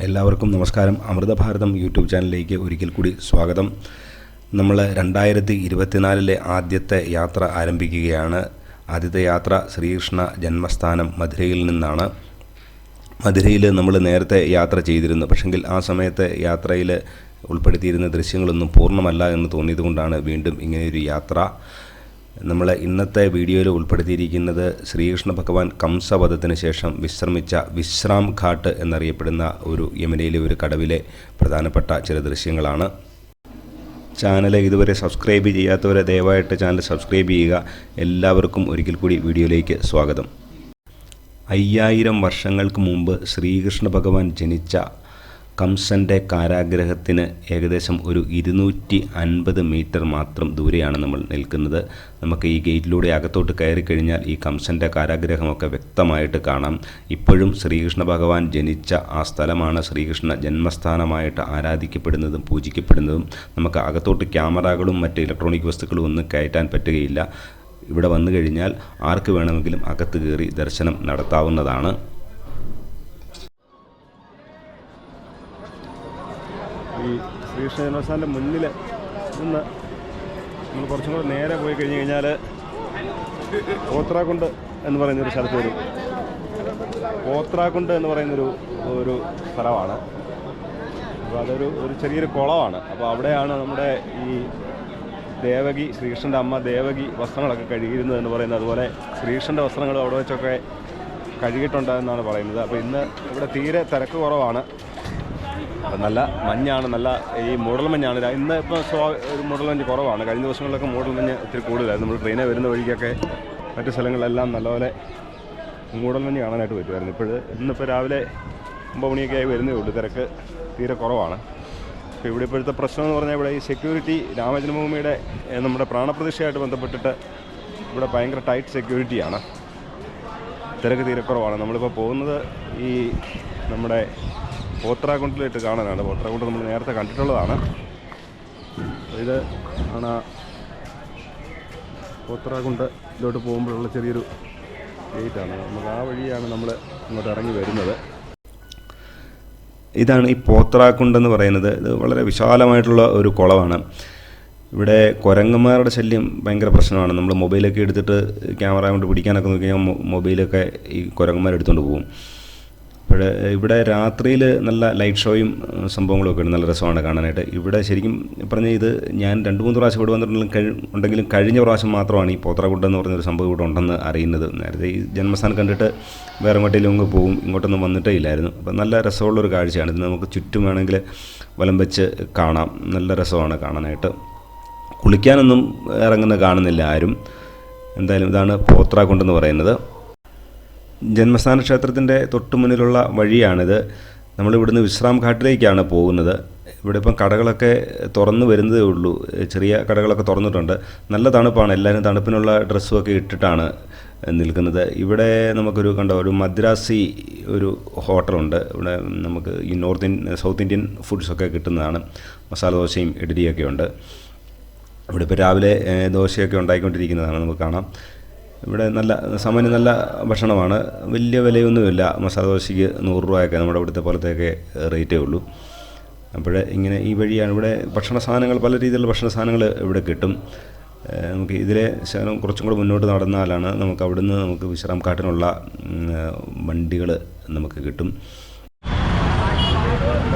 എല്ലാവർക്കും നമസ്കാരം. അമൃതഭാരതം യൂട്യൂബ് ചാനലിലേക്ക് ഒരിക്കൽ കൂടി സ്വാഗതം. നമ്മൾ 2024 ആദ്യത്തെ യാത്ര ആരംഭിക്കുകയാണ്. ആദ്യത്തെ യാത്ര ശ്രീകൃഷ്ണ ജന്മസ്ഥാനം മധുരയിൽ നിന്നാണ്. മധുരയിൽ നമ്മൾ നേരത്തെ യാത്ര ചെയ്തിരുന്നു. പക്ഷെങ്കിൽ ആ സമയത്തെ യാത്രയിൽ ഉൾപ്പെടുത്തിയിരുന്ന ദൃശ്യങ്ങളൊന്നും പൂർണ്ണമല്ല എന്ന് തോന്നിയതുകൊണ്ടാണ് വീണ്ടും ഇങ്ങനെയൊരു യാത്ര. നമ്മൾ ഇന്നത്തെ വീഡിയോയിൽ ഉൾപ്പെടുത്തിയിരിക്കുന്നത് ശ്രീകൃഷ്ണ ഭഗവാൻ കംസവധത്തിന് ശേഷം വിശ്രമിച്ച വിശ്രാം ഘാട്ട് എന്നറിയപ്പെടുന്ന ഒരു യമുനയിലെ ഒരു കടവിലെ പ്രധാനപ്പെട്ട ചില ദൃശ്യങ്ങളാണ്. ചാനൽ ഇതുവരെ സബ്സ്ക്രൈബ് ചെയ്യാത്തവരെ ദയവായിട്ട് ചാനൽ സബ്സ്ക്രൈബ് ചെയ്യുക. എല്ലാവർക്കും ഒരിക്കൽ കൂടി വീഡിയോയിലേക്ക് സ്വാഗതം. 5000 വർഷങ്ങൾക്ക് മുമ്പ് ശ്രീകൃഷ്ണ ഭഗവാൻ ജനിച്ച കംസൻ്റെ കാരാഗ്രഹത്തിന് ഏകദേശം ഒരു 250 മീറ്റർ മാത്രം ദൂരെയാണ് നമ്മൾ നിൽക്കുന്നത്. നമുക്ക് ഈ ഗേറ്റിലൂടെ അകത്തോട്ട് കയറിക്കഴിഞ്ഞാൽ ഈ കംസൻ്റെ കാരാഗ്രഹമൊക്കെ വ്യക്തമായിട്ട് കാണാം. ഇപ്പോഴും ശ്രീകൃഷ്ണ ഭഗവാൻ ജനിച്ച ആ സ്ഥലമാണ് ശ്രീകൃഷ്ണ ജന്മസ്ഥാനമായിട്ട് ആരാധിക്കപ്പെടുന്നതും പൂജിക്കപ്പെടുന്നതും. നമുക്ക് അകത്തോട്ട് ക്യാമറകളും മറ്റ് ഇലക്ട്രോണിക് വസ്തുക്കളും ഒന്നും കയറ്റാൻ പറ്റുകയില്ല. ഇവിടെ വന്നു കഴിഞ്ഞാൽ ആർക്ക് വേണമെങ്കിലും അകത്ത് കയറി ദർശനം നടത്താവുന്നതാണ്. ഈ ശ്രീകൃഷ്ണ ജന്മസ്ഥാനത്തിൻ്റെ മുന്നിൽ നിന്ന് നമ്മൾ കുറച്ചും കൂടെ നേരെ പോയി കഴിഞ്ഞ് കഴിഞ്ഞാൽ പോത്രാക്കുണ്ട് എന്ന് പറയുന്നൊരു സ്ഥലത്ത് വരും. പോത്രാക്കുണ്ട് എന്ന് പറയുന്നൊരു സ്ഥലമാണ്. അപ്പോൾ അതൊരു ചെറിയൊരു കുളമാണ്. അപ്പോൾ അവിടെയാണ് നമ്മുടെ ഈ ദേവകി, ശ്രീകൃഷ്ണൻ്റെ അമ്മ ദേവകി വസ്ത്രങ്ങളൊക്കെ കഴുകിയിരുന്നത് എന്ന് പറയുന്നത്. അതുപോലെ ശ്രീകൃഷ്ണൻ്റെ വസ്ത്രങ്ങൾ അവിടെ വെച്ചൊക്കെ കഴുകിയിട്ടുണ്ട് എന്നാണ് പറയുന്നത്. അപ്പോൾ ഇന്ന് ഇവിടെ തീരെ തിരക്ക് കുറവാണ്. അപ്പം നല്ല മഞ്ഞാണ്, നല്ല ഈ മൂടൽമഞ്ഞാണ്. ഇന്ന് ഇപ്പോൾ ഒരു മൂടൽമഞ്ഞ് കുറവാണ്. കഴിഞ്ഞ ദിവസങ്ങളിലൊക്കെ മൂടൽമഞ്ഞ് ഒത്തിരി കൂടുതലായിരുന്നു. നമ്മൾ ട്രെയിനിൽ വരുന്ന വഴിക്കൊക്കെ മറ്റ് സ്ഥലങ്ങളിലെല്ലാം നല്ലപോലെ മൂടൽമഞ്ഞ് കാണാനായിട്ട് പറ്റുമായിരുന്നു. ഇന്നിപ്പോൾ രാവിലെ 9 മണിയൊക്കെ ആയി വരുന്നേ ഉള്ളൂ. തിരക്ക് തീരെ കുറവാണ്. അപ്പോൾ ഇവിടെ ഇപ്പോഴത്തെ പ്രശ്നം എന്ന് പറഞ്ഞാൽ ഇവിടെ ഈ സെക്യൂരിറ്റി, രാമജന്മഭൂമിയുടെ നമ്മുടെ പ്രാണപ്രതിഷ്ഠയായിട്ട് ബന്ധപ്പെട്ടിട്ട് ഇവിടെ ഭയങ്കര ടൈറ്റ് സെക്യൂരിറ്റിയാണ്. തിരക്ക് തീരെ കുറവാണ്. നമ്മളിപ്പോൾ പോകുന്നത് ഈ നമ്മുടെ പോത്രാക്കുണ്ടിലിട്ട് കാണാനാണ്. പോത്രാക്കുണ്ട് നമ്മൾ നേരത്തെ കണ്ടിട്ടുള്ളതാണ്. ഇത് ആണ് പോത്രാക്കുണ്ട്. ഇതിലോട്ട് പോകുമ്പോഴുള്ള ചെറിയൊരു ഗേറ്റാണ്. നമുക്ക് ആ വഴിയാണ് നമ്മൾ ഇങ്ങോട്ട് ഇറങ്ങി വരുന്നത്. ഇതാണ് ഈ പോത്രാക്കുണ്ടെന്ന് പറയുന്നത്. ഇത് വളരെ വിശാലമായിട്ടുള്ള ഒരു കുളമാണ്. ഇവിടെ കുരങ്ങന്മാരുടെ ശല്യം ഭയങ്കര പ്രശ്നമാണ്. നമ്മൾ മൊബൈലൊക്കെ എടുത്തിട്ട് ക്യാമറ കൊണ്ട് പിടിക്കാനൊക്കെ നോക്കി കഴിഞ്ഞാൽ മൊബൈലൊക്കെ ഈ കുരങ്ങന്മാർ എടുത്തുകൊണ്ട് പോകും. അപ്പോൾ ഇവിടെ രാത്രിയിൽ നല്ല ലൈറ്റ് ഷോയും സംഭവങ്ങളൊക്കെ ഉണ്ട്. നല്ല രസമാണ് കാണാനായിട്ട്. ഇവിടെ ശരിക്കും പറഞ്ഞാൽ ഇത് ഞാൻ 2-3 പ്രാവശ്യം ഇവിടെ വന്നിട്ടുണ്ടെങ്കിലും കഴിഞ്ഞ പ്രാവശ്യം മാത്രമാണ് ഈ പോത്രാക്കുണ്ട് എന്ന് പറഞ്ഞൊരു സംഭവം ഇവിടെ ഉണ്ടെന്ന് അറിയുന്നത്. നേരത്തെ ഈ ജന്മസ്ഥാനം കണ്ടിട്ട് വേറെ എങ്ങോട്ടേലും അങ്ങ് പോകും, ഇങ്ങോട്ടൊന്നും വന്നിട്ടേ ഇല്ലായിരുന്നു. അപ്പോൾ നല്ല രസമുള്ളൊരു കാഴ്ചയാണ്. ഇത് നമുക്ക് ചുറ്റും വേണമെങ്കിൽ വലം വെച്ച് കാണാം. നല്ല രസമാണ് കാണാനായിട്ട്. കുളിക്കാനൊന്നും ഇറങ്ങുന്ന കാണുന്നില്ല ആരും. എന്തായാലും ഇതാണ് പോത്രാക്കുണ്ടെന്ന് പറയുന്നത്. ജന്മസ്ഥാന ക്ഷേത്രത്തിൻ്റെ തൊട്ട് മുന്നിലുള്ള വഴിയാണിത്. നമ്മളിവിടുന്ന് വിശ്രാം ഘാട്ടിലേക്കാണ് പോകുന്നത്. ഇവിടെ ഇപ്പം കടകളൊക്കെ തുറന്നു വരുന്നതേ ഉള്ളൂ. ചെറിയ കടകളൊക്കെ തുറന്നിട്ടുണ്ട്. നല്ല തണുപ്പാണ്. എല്ലാവരും തണുപ്പിനുള്ള ഡ്രസ്സുമൊക്കെ ഇട്ടിട്ടാണ് നിൽക്കുന്നത്. ഇവിടെ ഒരു മദ്രാസി ഒരു ഹോട്ടലുണ്ട്. ഇവിടെ നമുക്ക് ഈ സൗത്ത് ഇന്ത്യൻ ഫുഡ്സൊക്കെ കിട്ടുന്നതാണ്. മസാല ദോശയും ഇഡ്ഡലിയൊക്കെ ഉണ്ട്. ഇവിടെ ഇപ്പോൾ രാവിലെ ദോശയൊക്കെ ഉണ്ടാക്കിക്കൊണ്ടിരിക്കുന്നതാണ്. നമുക്ക് കാണാം. ഇവിടെ സാമാന്യം നല്ല ഭക്ഷണമാണ്. വലിയ വിലയൊന്നുമില്ല. മസാല ദോശയ്ക്ക് 100 രൂപയൊക്കെ നമ്മുടെ ഇവിടുത്തെ പോലത്തെയൊക്കെ റേറ്റേ ഉള്ളൂ. അപ്പോൾ ഇങ്ങനെ ഈ വഴിയാണ്. ഇവിടെ ഭക്ഷണ സാധനങ്ങൾ, പല രീതിയിലുള്ള ഭക്ഷണ സാധനങ്ങൾ ഇവിടെ കിട്ടും. നമുക്ക് ഇതിലെ ശകലം കുറച്ചും കൂടെ മുന്നോട്ട് നടന്നാലാണ് നമുക്ക് അവിടുന്ന് നമുക്ക് വിശ്രാം ഘാട്ടിനുള്ള വണ്ടികൾ നമുക്ക് കിട്ടും.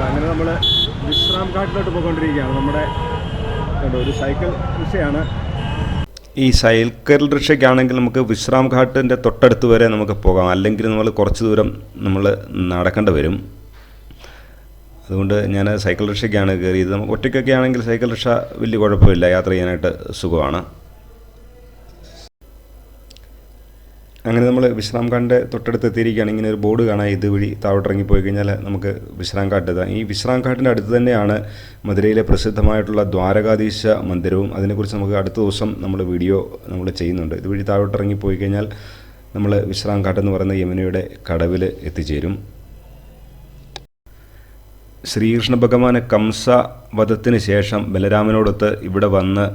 അങ്ങനെ നമ്മൾ വിശ്രാം ഘാട്ടിലോട്ട് പോയിക്കൊണ്ടിരിക്കുകയാണ്. നമ്മുടെ ഒരു സൈക്കിൾ റിക്ഷയാണ്. ഈ സൈക്കിൾ റിക്ഷയ്ക്കാണെങ്കിൽ നമുക്ക് വിശ്രാം ഘാട്ടിൻ്റെ തൊട്ടടുത്ത് വരെ നമുക്ക് പോകാം. അല്ലെങ്കിൽ നമ്മൾ കുറച്ച് ദൂരം നമ്മൾ നടക്കേണ്ടി വരും. അതുകൊണ്ട് ഞാൻ സൈക്കിൾ റിക്ഷയ്ക്കാണ് കയറിയത്. നമുക്ക് ഒറ്റയ്ക്കൊക്കെ ആണെങ്കിൽ സൈക്കിൾ റിക്ഷ വലിയ കുഴപ്പമില്ല, യാത്ര ചെയ്യാനായിട്ട് സുഖമാണ്. അങ്ങനെ നമ്മൾ വിശ്രാം ഘാട്ടിൻ്റെ തൊട്ടടുത്ത് എത്തിയിരിക്കുകയാണ്. ഇങ്ങനെ ഒരു ബോർഡ് കാണാം. ഇതുവഴി താഴോട്ടിറങ്ങി പോയി കഴിഞ്ഞാൽ നമുക്ക് വിശ്രാം ഘാട്ട് എത്താം. ഈ വിശ്രാം ഘാട്ടിൻ്റെ അടുത്ത് തന്നെയാണ് മധുരയിലെ പ്രസിദ്ധമായിട്ടുള്ള ദ്വാരകാധീശ മന്ദിരവും. അതിനെക്കുറിച്ച് നമുക്ക് അടുത്ത ദിവസം വീഡിയോ ചെയ്യുന്നുണ്ട്. ഇതുവഴി താഴോട്ടിറങ്ങി പോയി കഴിഞ്ഞാൽ നമ്മൾ വിശ്രാം ഘാട്ട് എന്ന് പറയുന്ന യമുനയുടെ കടവിൽ എത്തിച്ചേരും. ശ്രീകൃഷ്ണ ഭഗവാന് കംസ വധത്തിന് ശേഷം ബലരാമനോടൊത്ത് ഇവിടെ വന്ന്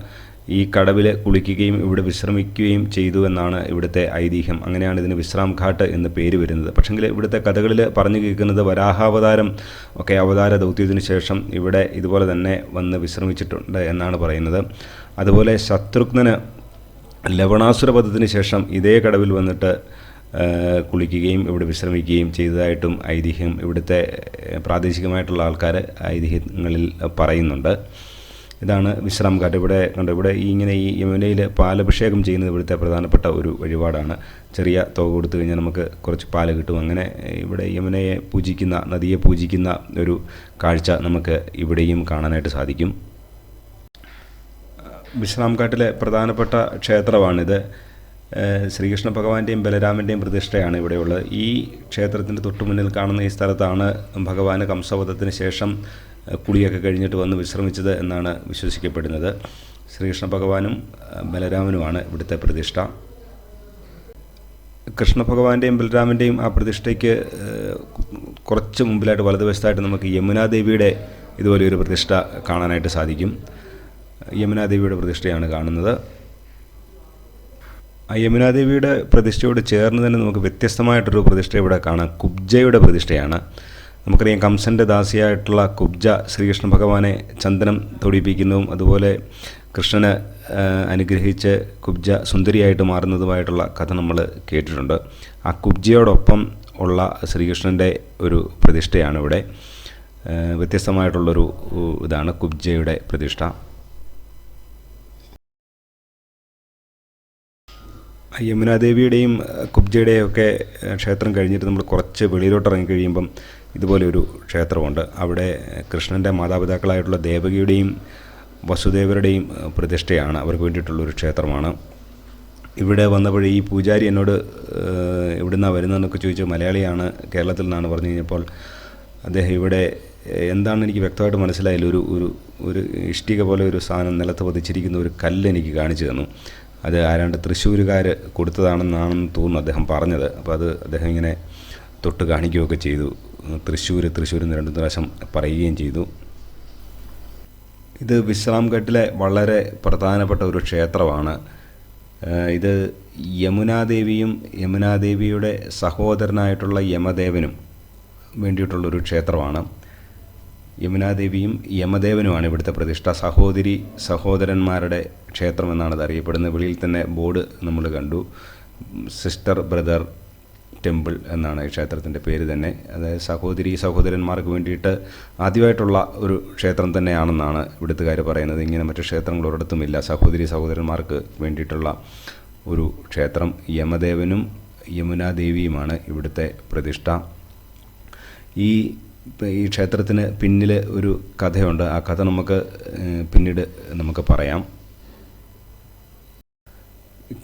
ഈ കടവിൽ കുളിക്കുകയും ഇവിടെ വിശ്രമിക്കുകയും ചെയ്തു എന്നാണ് ഇവിടുത്തെ ഐതിഹ്യം. അങ്ങനെയാണ് ഇതിന് വിശ്രാം ഘാട്ട് എന്ന് പേര് വരുന്നത്. പക്ഷെങ്കിൽ ഇവിടുത്തെ കഥകളിൽ പറഞ്ഞു കേൾക്കുന്നത് വരാഹാവതാരം ഒക്കെ അവതാര ദൗത്യത്തിന് ശേഷം ഇവിടെ ഇതുപോലെ തന്നെ വന്ന് വിശ്രമിച്ചിട്ടുണ്ട് എന്നാണ് പറയുന്നത്. അതുപോലെ ശത്രുഘ്നന് ലവണാസുര വധത്തിന് ശേഷം ഇതേ കടവിൽ വന്നിട്ട് കുളിക്കുകയും ഇവിടെ വിശ്രമിക്കുകയും ചെയ്തതായിട്ടും ഐതിഹ്യം ഇവിടുത്തെ പ്രാദേശികമായിട്ടുള്ള ആൾക്കാർ ഐതിഹ്യങ്ങളിൽ പറയുന്നുണ്ട്. ഇതാണ് വിശ്രാം ഘാട്ട്. ഇവിടെ കണ്ടോ, ഇവിടെ ഇങ്ങനെ ഈ യമുനയിൽ പാലഭിഷേകം ചെയ്യുന്നത് ഇവിടുത്തെ പ്രധാനപ്പെട്ട ഒരു വഴിപാടാണ്. ചെറിയ തുക കൊടുത്തു കഴിഞ്ഞാൽ നമുക്ക് കുറച്ച് പാല് കിട്ടും. അങ്ങനെ ഇവിടെ യമുനയെ പൂജിക്കുന്ന, നദിയെ പൂജിക്കുന്ന ഒരു കാഴ്ച നമുക്ക് ഇവിടെയും കാണാനായിട്ട് സാധിക്കും. വിശ്രാം ഘാട്ടിലെ പ്രധാനപ്പെട്ട ക്ഷേത്രമാണിത്. ശ്രീകൃഷ്ണ ഭഗവാന്റെയും ബലരാമൻ്റെയും പ്രതിഷ്ഠയാണ് ഇവിടെയുള്ളത്. ഈ ക്ഷേത്രത്തിൻ്റെ തൊട്ടു മുന്നിൽ കാണുന്ന ഈ സ്ഥലത്താണ് ഭഗവാന് കംസവധത്തിന് ശേഷം കുളിയൊക്കെ കഴിഞ്ഞിട്ട് വന്ന് വിശ്രമിച്ചത് എന്നാണ് വിശ്വസിക്കപ്പെടുന്നത്. ശ്രീകൃഷ്ണ ഭഗവാനും ബലരാമനുമാണ് ഇവിടുത്തെ പ്രതിഷ്ഠ. കൃഷ്ണ ഭഗവാന്റെയും ബലരാമൻ്റെയും ആ പ്രതിഷ്ഠയ്ക്ക് കുറച്ച് മുമ്പിലായിട്ട് വലതുവശത്തായിട്ട് നമുക്ക് യമുനാദേവിയുടെ ഇതുപോലെ ഒരു പ്രതിഷ്ഠ കാണാനായിട്ട് സാധിക്കും. യമുനാദേവിയുടെ പ്രതിഷ്ഠയാണ് കാണുന്നത്. ആ യമുനാദേവിയുടെ പ്രതിഷ്ഠയോട് ചേർന്ന് തന്നെ നമുക്ക് വ്യത്യസ്തമായിട്ടൊരു പ്രതിഷ്ഠ ഇവിടെ കാണാം. കുബ്ജയുടെ പ്രതിഷ്ഠയാണ്. നമുക്കറിയാം, കംസൻ്റെ ദാസിയായിട്ടുള്ള കുബ്ജ ശ്രീകൃഷ്ണ ഭഗവാനെ ചന്ദനം തൊടിപ്പിക്കുന്നതും അതുപോലെ കൃഷ്ണന് അനുഗ്രഹിച്ച് കുബ്ജ സുന്ദരിയായിട്ട് മാറുന്നതുമായിട്ടുള്ള കഥ നമ്മൾ കേട്ടിട്ടുണ്ട്. ആ കുബ്ജയോടൊപ്പം ഉള്ള ശ്രീകൃഷ്ണൻ്റെ ഒരു പ്രതിഷ്ഠയാണ് ഇവിടെ. വ്യത്യസ്തമായിട്ടുള്ളൊരു ഇതാണ് കുബ്ജയുടെ പ്രതിഷ്ഠ. യമുനാദേവിയുടെയും കുബ്ജയുടെയും ഒക്കെ ക്ഷേത്രം കഴിഞ്ഞിട്ട് നമ്മൾ കുറച്ച് വെളിയിലോട്ട് ഇറങ്ങി കഴിയുമ്പം ഇതുപോലെ ഒരു ക്ഷേത്രമുണ്ട്. അവിടെ കൃഷ്ണൻ്റെ മാതാപിതാക്കളായിട്ടുള്ള ദേവകിയുടെയും വസുദേവരുടെയും പ്രതിഷ്ഠയാണ്. അവർക്ക് വേണ്ടിയിട്ടുള്ളൊരു ക്ഷേത്രമാണ്. ഇവിടെ വന്നപ്പോൾ ഈ പൂജാരി എന്നോട് ഇവിടുന്നാണ് വരുന്നതെന്നൊക്കെ ചോദിച്ചു. മലയാളിയാണ്, കേരളത്തിൽ നിന്നാണ് പറഞ്ഞു കഴിഞ്ഞപ്പോൾ അദ്ദേഹം ഇവിടെ എന്താണെന്ന് എനിക്ക് വ്യക്തമായിട്ട് മനസ്സിലായില്ല. ഒരു ഇഷ്ടിക പോലെ ഒരു സാധനം നിലത്ത് പതിച്ചിരിക്കുന്ന ഒരു കല്ല് എനിക്ക് കാണിച്ചു തന്നു. അത് ആരാണ്ട് തൃശ്ശൂരുകാർ കൊടുത്തതാണെന്നാണെന്ന് തോന്നുന്നു അദ്ദേഹം പറഞ്ഞത്. അപ്പോൾ അത് അദ്ദേഹം ഇങ്ങനെ തൊട്ട് കാണിക്കുകയൊക്കെ ചെയ്തു. തൃശ്ശൂർ എന്ന് 2 പ്രാവശ്യം പറയുകയും ചെയ്തു. ഇത് വിശ്രാം ഘട്ടിലെ വളരെ പ്രധാനപ്പെട്ട ഒരു ക്ഷേത്രമാണ്. ഇത് യമുനാദേവിയുടെ സഹോദരനായിട്ടുള്ള യമദേവനും വേണ്ടിയിട്ടുള്ളൊരു ക്ഷേത്രമാണ്. യമുനാദേവിയും യമദേവനുമാണ് ഇവിടുത്തെ പ്രതിഷ്ഠ. സഹോദരന്മാരുടെ ക്ഷേത്രം എന്നാണ് ഇത് അറിയപ്പെടുന്നത്. വെളിയിൽ തന്നെ ബോർഡ് നമ്മൾ കണ്ടു. സിസ്റ്റർ ബ്രദർ ടെമ്പിൾ എന്നാണ് ഈ ക്ഷേത്രത്തിൻ്റെ പേര് തന്നെ. അതായത് സഹോദരന്മാർക്ക് വേണ്ടിയിട്ട് ആദ്യമായിട്ടുള്ള ഒരു ക്ഷേത്രം തന്നെയാണെന്നാണ് ഇവിടുത്തുകാർ പറയുന്നത്. ഇങ്ങനെ മറ്റു ക്ഷേത്രങ്ങൾ ഒരിടത്തുമില്ല. സഹോദരന്മാർക്ക് വേണ്ടിയിട്ടുള്ള ഒരു ക്ഷേത്രം. യമദേവനും യമുനാദേവിയുമാണ് ഇവിടുത്തെ പ്രതിഷ്ഠ. ഈ ക്ഷേത്രത്തിന് പിന്നിൽ ഒരു കഥയുണ്ട്. ആ കഥ നമുക്ക് പിന്നീട് നമുക്ക് പറയാം.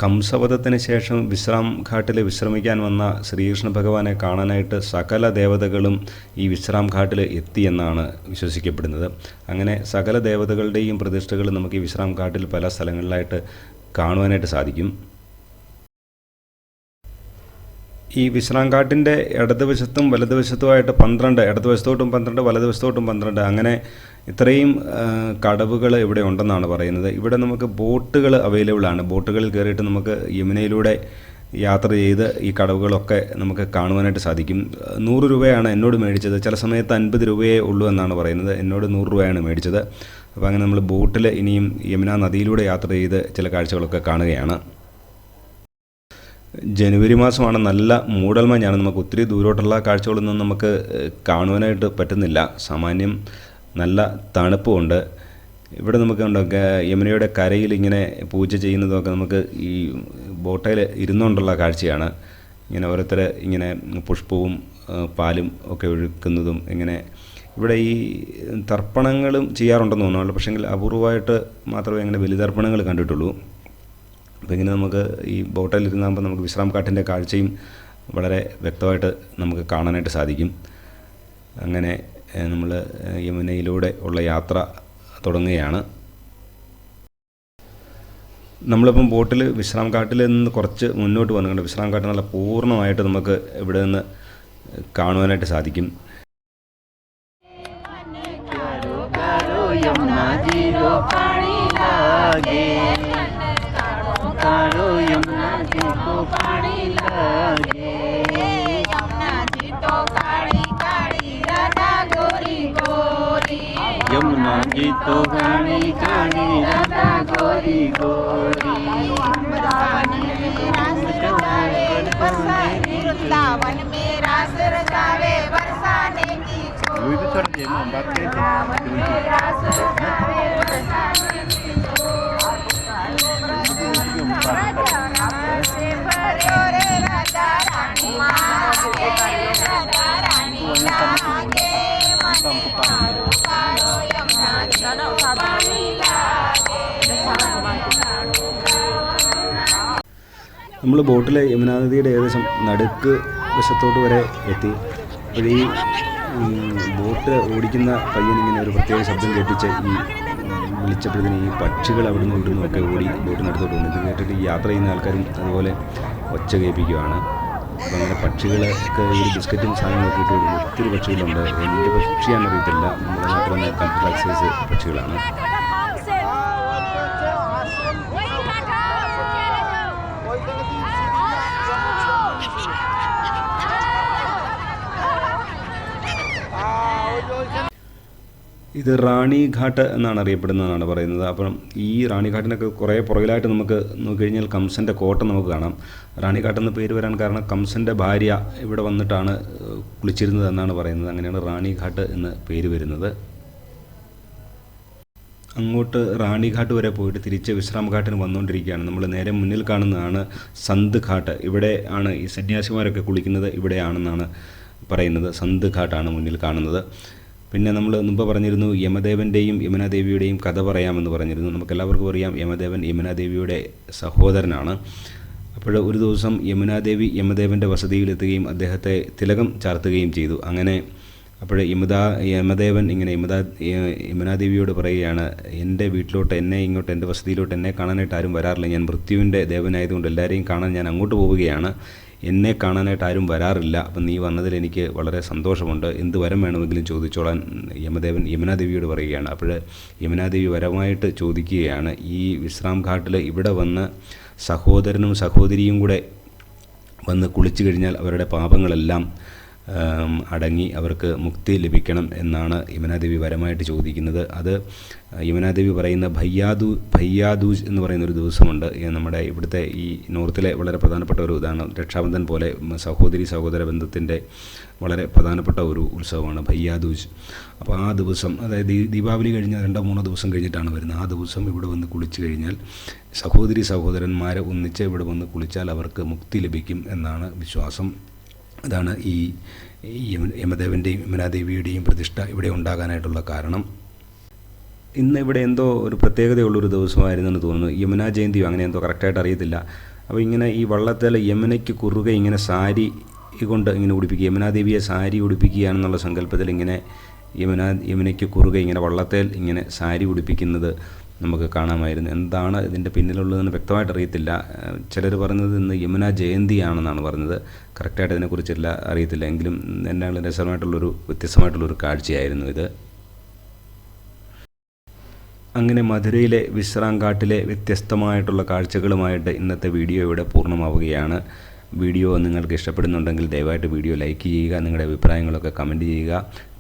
കംസവധത്തിന് ശേഷം വിശ്രാം ഘാട്ടിൽ വിശ്രമിക്കാൻ വന്ന ശ്രീകൃഷ്ണ ഭഗവാനെ കാണാനായിട്ട് സകല ദേവതകളും ഈ വിശ്രാം ഘാട്ടിൽ എത്തിയെന്നാണ് വിശ്വസിക്കപ്പെടുന്നത്. അങ്ങനെ സകല ദേവതകളുടെയും പ്രതിഷ്ഠകൾ നമുക്ക് ഈ വിശ്രാം ഘാട്ടിൽ പല സ്ഥലങ്ങളിലായിട്ട് കാണുവാനായിട്ട് സാധിക്കും. ഈ വിശ്രാം ഘാട്ടിൻ്റെ ഇടതുവശത്തും വലതുവശത്തുമായിട്ട് 12, ഇടതുവശത്തോട്ടും 12, വലതുവശത്തോട്ടും 12, അങ്ങനെ ഇത്രയും കടവുകൾ ഇവിടെ ഉണ്ടെന്നാണ് പറയുന്നത്. ഇവിടെ നമുക്ക് ബോട്ടുകൾ അവൈലബിൾ ആണ്. ബോട്ടുകളിൽ കയറിയിട്ട് നമുക്ക് യമുനയിലൂടെ യാത്ര ചെയ്ത് ഈ കടവുകളൊക്കെ നമുക്ക് കാണുവാനായിട്ട് സാധിക്കും. 100 രൂപയാണ് എന്നോട് മേടിച്ചത്. ചില സമയത്ത് 50 രൂപയേ ഉള്ളൂ എന്നാണ് പറയുന്നത്. എന്നോട് 100 രൂപയാണ് മേടിച്ചത്. അപ്പോൾ അങ്ങനെ നമ്മൾ ബോട്ടിൽ ഇനിയും യമുന നദിയിലൂടെ യാത്ര ചെയ്ത് ചില കാഴ്ചകളൊക്കെ കാണുകയാണ്. ജനുവരി മാസമാണ്. നല്ല മൂടൽമഞ്ഞാണ്. നമുക്ക് ഒത്തിരി ദൂരോട്ടുള്ള കാഴ്ചകളൊന്നും നമുക്ക് കാണുവാനായിട്ട് പറ്റുന്നില്ല. സാമാന്യം നല്ല തണുപ്പുമുണ്ട്. ഇവിടെ നമുക്ക് ഉണ്ടോ യമുനയുടെ കരയിൽ ഇങ്ങനെ പൂജ ചെയ്യുന്നതൊക്കെ നമുക്ക് ഈ ബോട്ടയിൽ ഇരുന്നുകൊണ്ടുള്ള കാഴ്ചയാണ്. ഇങ്ങനെ ഓരോരുത്തർ ഇങ്ങനെ പുഷ്പവും പാലും ഒക്കെ ഒഴുക്കുന്നതും ഇങ്ങനെ. ഇവിടെ ഈ തർപ്പണങ്ങളും ചെയ്യാറുണ്ടെന്ന് തോന്നുന്നു. പക്ഷേങ്കിൽ അപൂർവമായിട്ട് മാത്രമേ ഇങ്ങനെ ബലിതർപ്പണങ്ങൾ കണ്ടിട്ടുള്ളൂ. അപ്പോൾ ഇങ്ങനെ നമുക്ക് ഈ ബോട്ടിലിരുന്നാകുമ്പോൾ നമുക്ക് വിശ്രാം ഘാട്ടിൻ്റെ കാഴ്ചയും വളരെ വ്യക്തമായിട്ട് നമുക്ക് കാണാനായിട്ട് സാധിക്കും. അങ്ങനെ നമ്മൾ യമുനയിലൂടെ ഉള്ള യാത്ര തുടങ്ങുകയാണ്. നമ്മളിപ്പം ബോട്ടിൽ വിശ്രാം ഘാട്ടിൽ നിന്ന് കുറച്ച് മുന്നോട്ട് വന്നിട്ടുണ്ട്. വിശ്രാം ഘാട്ട് നല്ല പൂർണ്ണമായിട്ട് നമുക്ക് ഇവിടെ നിന്ന് കാണുവാനായിട്ട് സാധിക്കും. यमुना जीरो पानी लागे, काड़ो यमुना जी को पानी लागे, यमुना जी तो काली काली राधा गोरी गोरी, यमुना जी तो काली काली राधा गोरी गोरी, वृंदावन में रास रचावे बरसाने की छोड़, वृंदावन में रास रचावे बरसाने की छोड़, से भर्यो रे राजा रानी लागे, राजा रानी लागे, मने मारू कारो यमुना जी तो पानी लागे, നമ്മൾ ബോട്ടിൽ യമുനാ നദിയുടെ ഏകദേശം നടുക്ക് വശത്തോട്ട് വരെ എത്തി. അപ്പോൾ ഈ ബോട്ട് ഓടിക്കുന്ന പയ്യനിങ്ങനെ ഒരു പ്രത്യേക ശബ്ദം കേട്ടിച്ച് ഈ വിളിച്ചപ്പോഴത്തേന് ഈ പക്ഷികൾ അവിടെ നിന്ന് ഇവിടുന്ന് ഒക്കെ ഓടി ബോട്ടിനടുത്തോട്ട് വന്നു. ഇത് കേട്ടിട്ട് ഈ യാത്ര ചെയ്യുന്ന ആൾക്കാരും അതുപോലെ ഒച്ച കേൾപ്പിക്കുകയാണ്. അപ്പോൾ അങ്ങനെ പക്ഷികളൊക്കെ ഒരു ബിസ്ക്കറ്റും സാധനങ്ങളൊക്കെ ഇട്ട് കൊടുക്കും. ഒത്തിരി പക്ഷികളുണ്ട്. എന്ത് പക്ഷിയാണെന്നറിയത്തില്ല. നമ്മുടെ നാട്ടിൽ വന്ന കൽപ്പിക്കൽ സൈസ് പക്ഷികളാണ്. ഇത് റാണി ഘാട്ട് എന്നാണ് അറിയപ്പെടുന്നതെന്നാണ് പറയുന്നത്. അപ്പം ഈ റാണി ഘാട്ടിനൊക്കെ കുറേ പുറകിലായിട്ട് നമുക്ക് നോക്കിക്കഴിഞ്ഞാൽ കംസൻ്റെ കോട്ട നമുക്ക് കാണാം. റാണി ഘാട്ട് എന്ന പേര് വരാൻ കാരണം കംസൻ്റെ ഭാര്യ ഇവിടെ വന്നിട്ടാണ് കുളിച്ചിരുന്നത് എന്നാണ് പറയുന്നത്. അങ്ങനെയാണ് റാണി ഘാട്ട് എന്ന് പേര് വരുന്നത്. അങ്ങോട്ട് റാണി ഘാട്ട് വരെ പോയിട്ട് തിരിച്ച് വിശ്രാം ഘാട്ടിന് വന്നുകൊണ്ടിരിക്കുകയാണ്. നമ്മൾ നേരെ മുന്നിൽ കാണുന്നതാണ് സന്ത് ഘാട്ട്. ഇവിടെ ആണ് ഈ സന്യാസിമാരൊക്കെ കുളിക്കുന്നത്, ഇവിടെയാണെന്നാണ് പറയുന്നത്. സന്ത് ഘാട്ടാണ് മുന്നിൽ കാണുന്നത്. പിന്നെ നമ്മൾ മുമ്പ് പറഞ്ഞിരുന്നു യമദേവൻ്റെയും യമുനാദേവിയുടെയും കഥ പറയാമെന്ന് പറഞ്ഞിരുന്നു. നമുക്കെല്ലാവർക്കും അറിയാം യമദേവൻ യമുനാദേവിയുടെ സഹോദരനാണ്. അപ്പോൾ ഒരു ദിവസം യമുനാദേവി യമദേവൻ്റെ വസതിയിലെത്തുകയും അദ്ദേഹത്തെ തിലകം ചാർത്തുകയും ചെയ്തു. അങ്ങനെ അപ്പോൾ യമദേവൻ ഇങ്ങനെ യമുനാദേവിയോട് പറയുകയാണ്, എൻ്റെ വീട്ടിലോട്ട് ഇങ്ങോട്ട് എൻ്റെ വസതിയിലോട്ട് എന്നെ കാണാനായിട്ട് ആരും വരാറില്ല. ഞാൻ മൃത്യുവിൻ്റെ ദേവനായതുകൊണ്ട് എല്ലാവരെയും കാണാൻ ഞാൻ അങ്ങോട്ട് പോവുകയാണ്. എന്നെ കാണാനായിട്ട് ആരും വരാറില്ല. അപ്പം നീ വന്നതിൽ എനിക്ക് വളരെ സന്തോഷമുണ്ട്. എന്ത് വരം വേണമെങ്കിലും ചോദിച്ചോളാൻ യമദേവൻ യമുനാദേവിയോട് പറയുകയാണ്. അപ്പോൾ യമുനാദേവി വരമായിട്ട് ചോദിക്കുകയാണ്, ഈ വിശ്രാം ഘാട്ടിൽ ഇവിടെ വന്ന് സഹോദരനും സഹോദരിയും കൂടെ വന്ന് കുളിച്ചു കഴിഞ്ഞാൽ അവരുടെ പാപങ്ങളെല്ലാം അടങ്ങി അവർക്ക് മുക്തി ലഭിക്കണം എന്നാണ് യമുനാദേവി വരമായിട്ട് ചോദിക്കുന്നത്. അത് യമുനാദേവി പറയുന്ന ഭയ്യാദൂജ് എന്ന് പറയുന്നൊരു ദിവസമുണ്ട്. നമ്മുടെ ഇവിടുത്തെ ഈ നോർത്തിലെ വളരെ പ്രധാനപ്പെട്ട ഒരു ഇതാണ്. രക്ഷാബന്ധൻ പോലെ സഹോദരി സഹോദര ബന്ധത്തിൻ്റെ വളരെ പ്രധാനപ്പെട്ട ഒരു ഉത്സവമാണ് ഭയ്യാദൂജ്. അപ്പോൾ ആ ദിവസം, അതായത് ദീപാവലി കഴിഞ്ഞാൽ 2-3 ദിവസം കഴിഞ്ഞിട്ടാണ് വരുന്നത്. ആ ദിവസം ഇവിടെ വന്ന് കുളിച്ചു കഴിഞ്ഞാൽ സഹോദരി സഹോദരന്മാരെ ഒന്നിച്ച് ഇവിടെ വന്ന് കുളിച്ചാൽ അവർക്ക് മുക്തി ലഭിക്കും എന്നാണ് വിശ്വാസം. അതാണ് ഈ യമദേവൻ്റെയും യമുനാദേവിയുടെയും പ്രതിഷ്ഠ ഇവിടെ ഉണ്ടാകാനായിട്ടുള്ള കാരണം. ഇന്ന് ഇവിടെ എന്തോ ഒരു പ്രത്യേകതയുള്ളൊരു ദിവസമായിരുന്നെന്ന് തോന്നുന്നു. യമുനാ ജയന്തിയോ അങ്ങനെ എന്തോ കറക്റ്റായിട്ട് അറിയത്തില്ല. അപ്പോൾ ഇങ്ങനെ ഈ വള്ളത്തിൽ യമുനയ്ക്ക് കുറുകെ ഇങ്ങനെ സാരി കൊണ്ട് ഇങ്ങനെ ഉടുപ്പിക്കുക, യമുനാദേവിയെ സാരി ഉടുപ്പിക്കുകയാണെന്നുള്ള സങ്കല്പത്തിൽ ഇങ്ങനെ യമുനയ്ക്ക് കുറുകെ ഇങ്ങനെ വള്ളത്തേൽ ഇങ്ങനെ സാരി ഉടുപ്പിക്കുന്നത് നമുക്ക് കാണാമായിരുന്നു. എന്താണ് ഇതിൻ്റെ പിന്നിലുള്ളതെന്ന് വ്യക്തമായിട്ട് അറിയത്തില്ല. ചിലർ പറയുന്നത് ഇന്ന് യമുനാ ജയന്തിയാണെന്നാണ് പറഞ്ഞത്. കറക്റ്റായിട്ട് ഇതിനെക്കുറിച്ചില്ല അറിയത്തില്ല. എങ്കിലും എന്നാലും രസമായിട്ടുള്ളൊരു വ്യത്യസ്തമായിട്ടുള്ളൊരു കാഴ്ചയായിരുന്നു ഇത്. അങ്ങനെ മധുരയിലെ വിശ്രാംഘാട്ടിലെ വ്യത്യസ്തമായിട്ടുള്ള കാഴ്ചകളുമായിട്ട് ഇന്നത്തെ വീഡിയോ ഇവിടെ പൂർണ്ണമാവുകയാണ്. വീഡിയോ നിങ്ങൾക്ക് ഇഷ്ടപ്പെടുന്നുണ്ടെങ്കിൽ ദയവായിട്ട് വീഡിയോ ലൈക്ക് ചെയ്യുക, നിങ്ങളുടെ അഭിപ്രായങ്ങളൊക്കെ കമൻറ്റ് ചെയ്യുക.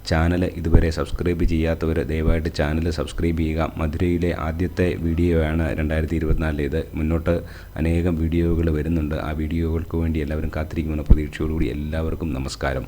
ചാനൽ ഇതുവരെ സബ്സ്ക്രൈബ് ചെയ്യാത്തവർ ദയവായിട്ട് ചാനൽ സബ്സ്ക്രൈബ് ചെയ്യുക. മധുരയിലെ ആദ്യത്തെ വീഡിയോയാണ് 2024 ഇത്. മുന്നോട്ട് അനേകം വീഡിയോകൾ വരുന്നുണ്ട്. ആ വീഡിയോകൾക്ക് വേണ്ടി എല്ലാവരും കാത്തിരിക്കുമെന്ന പ്രതീക്ഷയോടുകൂടി എല്ലാവർക്കും നമസ്കാരം.